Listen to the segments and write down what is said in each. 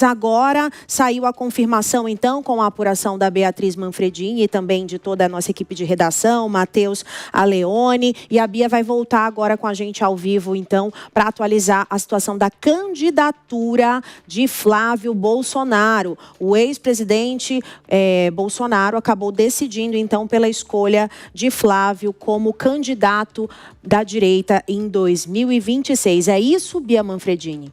Agora saiu a confirmação, então, com a apuração da Beatriz Manfredini e também de toda a nossa equipe de redação, Matheus Aleone. E a Bia vai voltar agora com a gente ao vivo, então, para atualizar a situação da candidatura de Flávio Bolsonaro. O ex-presidente Bolsonaro acabou decidindo, então, pela escolha de Flávio como candidato da direita em 2026. É isso, Bia Manfredini?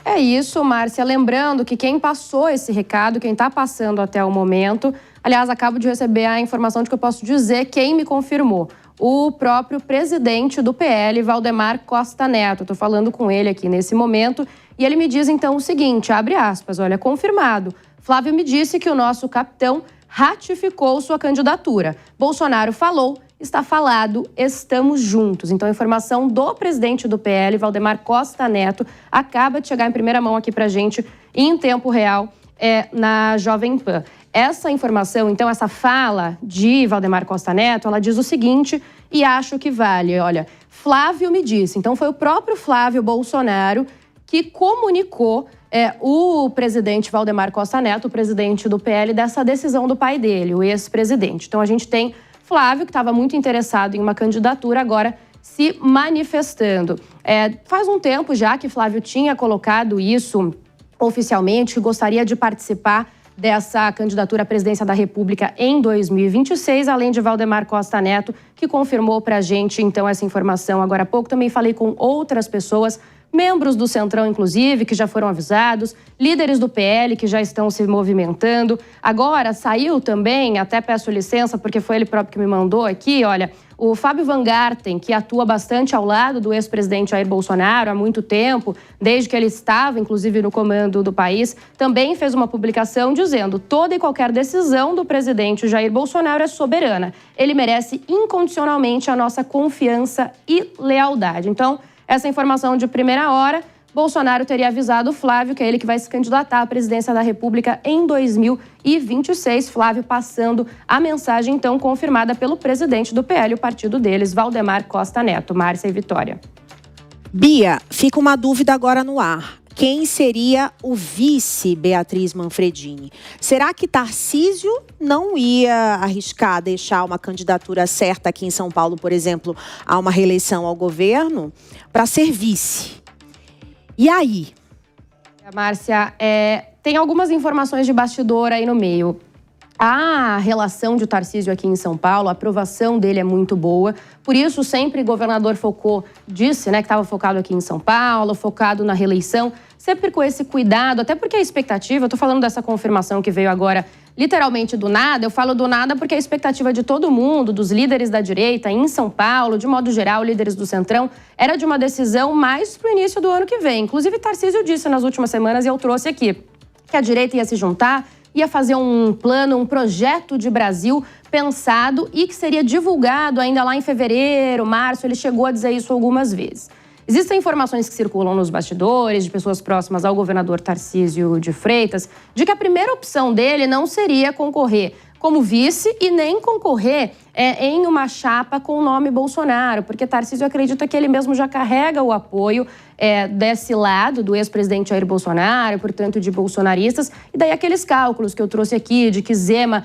É isso, Márcia. Lembrando que quem passou esse recado, quem está passando até o momento... Aliás, acabo de receber a informação de que eu posso dizer quem me confirmou. O próprio presidente do PL, Valdemar Costa Neto. Estou falando com ele aqui nesse momento. E ele me diz, então, o seguinte, abre aspas, olha, confirmado. Flávio me disse que o nosso capitão ratificou sua candidatura. Bolsonaro falou... Está falado, estamos juntos. Então, a informação do presidente do PL, Valdemar Costa Neto, acaba de chegar em primeira mão aqui para a gente, em tempo real, na Jovem Pan. Essa informação, então, essa fala de Valdemar Costa Neto, ela diz o seguinte, e acho que vale. Olha, Flávio me disse. Então, foi o próprio Flávio Bolsonaro que comunicou o presidente Valdemar Costa Neto, o presidente do PL, dessa decisão do pai dele, o ex-presidente. Então, a gente tem Flávio, que estava muito interessado em uma candidatura, agora se manifestando. Faz um tempo já que Flávio tinha colocado isso oficialmente, que gostaria de participar dessa candidatura à presidência da República em 2026, além de Valdemar Costa Neto, que confirmou para a gente, então, essa informação agora há pouco. Também falei com outras pessoas, membros do Centrão, inclusive, que já foram avisados, líderes do PL que já estão se movimentando. Agora, saiu também, até peço licença, porque foi ele próprio que me mandou aqui, olha, o Fábio Van Garten, que atua bastante ao lado do ex-presidente Jair Bolsonaro há muito tempo, desde que ele estava, inclusive, no comando do país, também fez uma publicação dizendo: toda e qualquer decisão do presidente Jair Bolsonaro é soberana. Ele merece incondicionalmente a nossa confiança e lealdade. Então, essa informação de primeira hora, Bolsonaro teria avisado o Flávio, que é ele que vai se candidatar à presidência da República em 2026. Flávio passando a mensagem, então, confirmada pelo presidente do PL, o partido deles, Valdemar Costa Neto. Márcia e Vitória. Bia, fica uma dúvida agora no ar. Quem seria o vice Beatriz Manfredini? Será que Tarcísio não ia arriscar deixar uma candidatura certa aqui em São Paulo, por exemplo, a uma reeleição ao governo, para ser vice? E aí? Márcia, tem algumas informações de bastidor aí no meio. A relação de Tarcísio aqui em São Paulo, a aprovação dele é muito boa. Por isso, sempre o governador disse, né, que estava focado aqui em São Paulo, focado na reeleição, sempre com esse cuidado, até porque a expectativa, eu estou falando dessa confirmação que veio agora literalmente do nada, eu falo do nada porque a expectativa de todo mundo, dos líderes da direita em São Paulo, de modo geral, líderes do Centrão, era de uma decisão mais para o início do ano que vem. Inclusive, Tarcísio disse nas últimas semanas, e eu trouxe aqui, que a direita ia se juntar, ia fazer um plano, um projeto de Brasil pensado e que seria divulgado ainda lá em fevereiro, março. Ele chegou a dizer isso algumas vezes. Existem informações que circulam nos bastidores de pessoas próximas ao governador Tarcísio de Freitas de que a primeira opção dele não seria concorrer como vice e nem concorrer em uma chapa com o nome Bolsonaro, porque Tarcísio acredita que ele mesmo já carrega o apoio desse lado do ex-presidente Jair Bolsonaro, portanto de bolsonaristas, e daí aqueles cálculos que eu trouxe aqui de que Zema,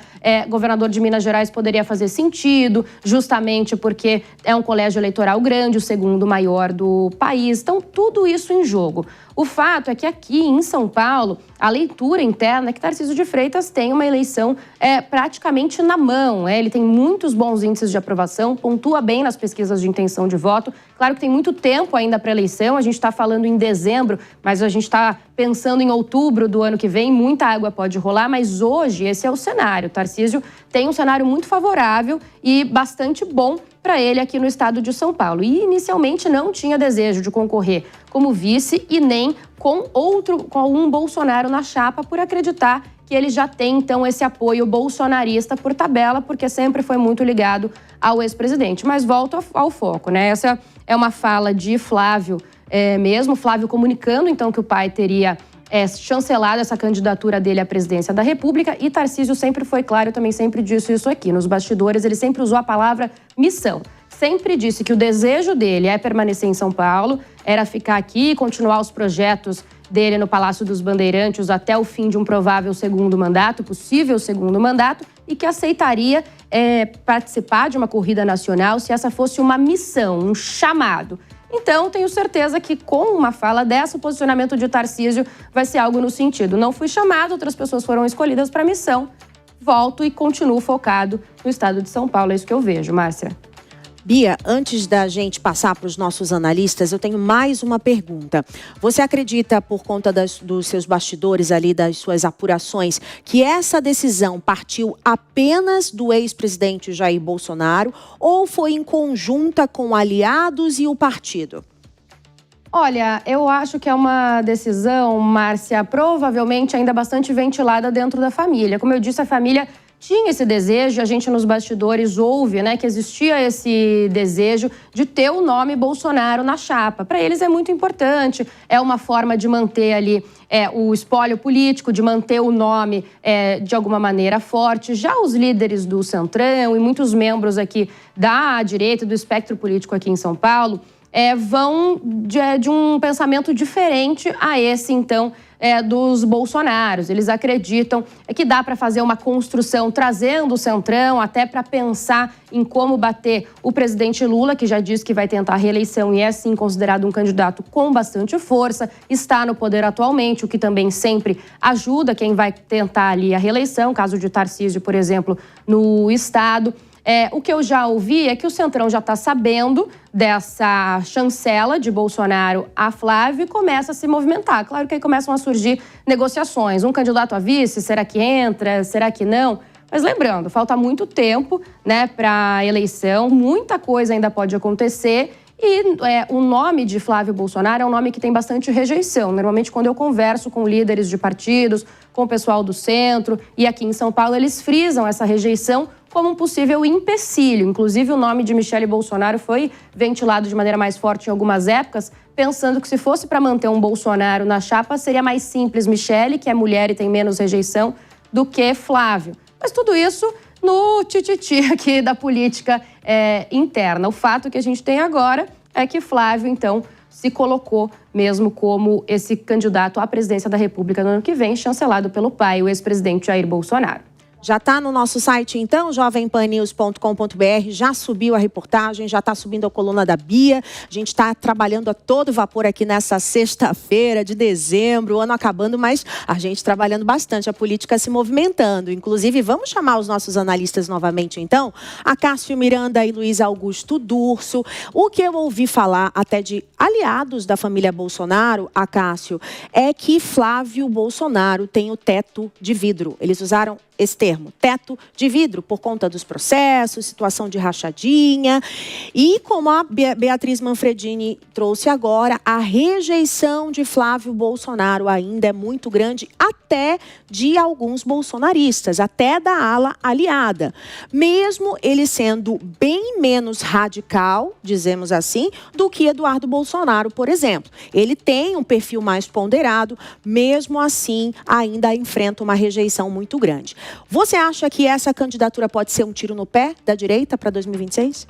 governador de Minas Gerais, poderia fazer sentido, justamente porque é um colégio eleitoral grande, o segundo maior do país. Então, tudo isso em jogo. O fato é que aqui em São Paulo, a leitura interna é que Tarcísio de Freitas tem uma eleição praticamente na mão. Ele tem muitos bons índices de aprovação, pontua bem nas pesquisas de intenção de voto. Claro que tem muito tempo ainda para a eleição, a gente está falando em dezembro, mas a gente está pensando em outubro do ano que vem, muita água pode rolar, mas hoje esse é o cenário. Tarcísio tem um cenário muito favorável e bastante bom para ele aqui no estado de São Paulo. E inicialmente não tinha desejo de concorrer como vice e nem com um Bolsonaro na chapa, por acreditar que ele já tem, então, esse apoio bolsonarista por tabela, porque sempre foi muito ligado ao ex-presidente. Mas volto ao foco, né? Essa é uma fala de Flávio mesmo, Flávio comunicando, então, que o pai teria chancelado essa candidatura dele à presidência da República, e Tarcísio sempre foi claro, eu também sempre disse isso aqui, nos bastidores ele sempre usou a palavra missão. Sempre disse que o desejo dele é permanecer em São Paulo, era ficar aqui, continuar os projetos dele no Palácio dos Bandeirantes até o fim de um provável possível segundo mandato, e que aceitaria participar de uma corrida nacional se essa fosse uma missão, um chamado. Então, tenho certeza que com uma fala dessa, o posicionamento de Tarcísio vai ser algo no sentido: não fui chamado, outras pessoas foram escolhidas para a missão, volto e continuo focado no estado de São Paulo. É isso que eu vejo, Márcia. Bia, antes da gente passar para os nossos analistas, eu tenho mais uma pergunta. Você acredita, por conta dos seus bastidores ali, das suas apurações, que essa decisão partiu apenas do ex-presidente Jair Bolsonaro ou foi em conjunta com aliados e o partido? Olha, eu acho que é uma decisão, Márcia, provavelmente ainda bastante ventilada dentro da família. Como eu disse, a família tinha esse desejo, a gente nos bastidores ouve, que existia esse desejo de ter o nome Bolsonaro na chapa. Para eles é muito importante, é uma forma de manter ali o espólio político, de manter o nome de alguma maneira forte. Já os líderes do Centrão e muitos membros aqui da direita, do espectro político aqui em São Paulo, vão de um pensamento diferente a esse, então, dos Bolsonaros. Eles acreditam que dá para fazer uma construção trazendo o Centrão até para pensar em como bater o presidente Lula, que já disse que vai tentar a reeleição e é, sim, considerado um candidato com bastante força, está no poder atualmente, o que também sempre ajuda quem vai tentar ali a reeleição, caso de Tarcísio, por exemplo, no estado. O que eu já ouvi é que o Centrão já está sabendo dessa chancela de Bolsonaro a Flávio e começa a se movimentar. Claro que aí começam a surgir negociações. Um candidato a vice, será que entra? Será que não? Mas lembrando, falta muito tempo, para a eleição, muita coisa ainda pode acontecer. E o nome de Flávio Bolsonaro é um nome que tem bastante rejeição. Normalmente, quando eu converso com líderes de partidos, com o pessoal do centro e aqui em São Paulo, eles frisam essa rejeição como um possível empecilho. Inclusive, o nome de Michele Bolsonaro foi ventilado de maneira mais forte em algumas épocas, pensando que se fosse para manter um Bolsonaro na chapa, seria mais simples Michele, que é mulher e tem menos rejeição, do que Flávio. Mas tudo isso no tititi aqui da política interna. O fato que a gente tem agora é que Flávio, então, se colocou mesmo como esse candidato à presidência da República no ano que vem, chancelado pelo pai, o ex-presidente Jair Bolsonaro. Já está no nosso site, então, jovempannews.com.br, já subiu a reportagem, já está subindo a coluna da Bia. A gente está trabalhando a todo vapor aqui nessa sexta-feira de dezembro, o ano acabando, mas a gente trabalhando bastante, a política se movimentando. Inclusive, vamos chamar os nossos analistas novamente, então, a Cássio Miranda e Luiz Augusto Durso. O que eu ouvi falar até de aliados da família Bolsonaro, a Cássio, é que Flávio Bolsonaro tem o teto de vidro. Eles usaram esse termo, teto de vidro, por conta dos processos, situação de rachadinha. E como a Beatriz Manfredini trouxe agora, a rejeição de Flávio Bolsonaro ainda é muito grande, até de alguns bolsonaristas, até da ala aliada. Mesmo ele sendo bem menos radical, dizemos assim, do que Eduardo Bolsonaro, por exemplo. Ele tem um perfil mais ponderado, mesmo assim ainda enfrenta uma rejeição muito grande. Você acha que essa candidatura pode ser um tiro no pé da direita para 2026?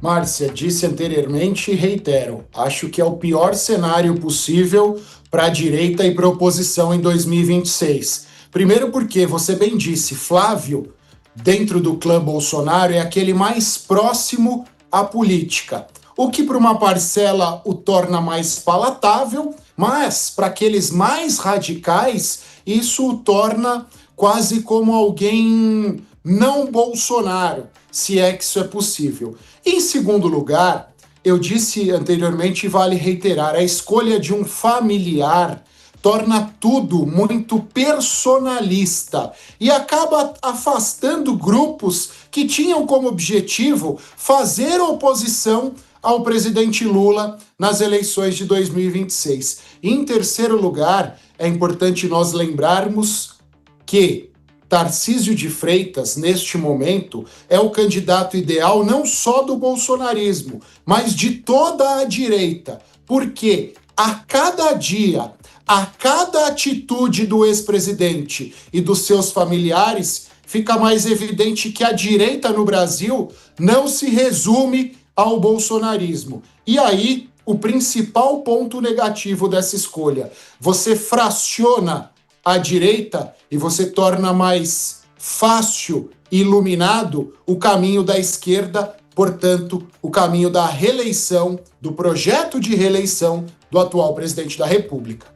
Márcia, disse anteriormente e reitero, acho que é o pior cenário possível para a direita e para a oposição em 2026. Primeiro porque, você bem disse, Flávio, dentro do clã Bolsonaro, é aquele mais próximo à política. O que para uma parcela o torna mais palatável, mas para aqueles mais radicais, isso o torna quase como alguém não Bolsonaro, se é que isso é possível. Em segundo lugar, eu disse anteriormente e vale reiterar, a escolha de um familiar torna tudo muito personalista e acaba afastando grupos que tinham como objetivo fazer oposição ao presidente Lula nas eleições de 2026. Em terceiro lugar, é importante nós lembrarmos que Tarcísio de Freitas, neste momento, é o candidato ideal não só do bolsonarismo, mas de toda a direita, porque a cada dia, a cada atitude do ex-presidente e dos seus familiares, fica mais evidente que a direita no Brasil não se resume ao bolsonarismo. E aí, o principal ponto negativo dessa escolha. Você fraciona a direita e você torna mais fácil e iluminado o caminho da esquerda, portanto, o caminho da reeleição, do projeto de reeleição do atual presidente da República.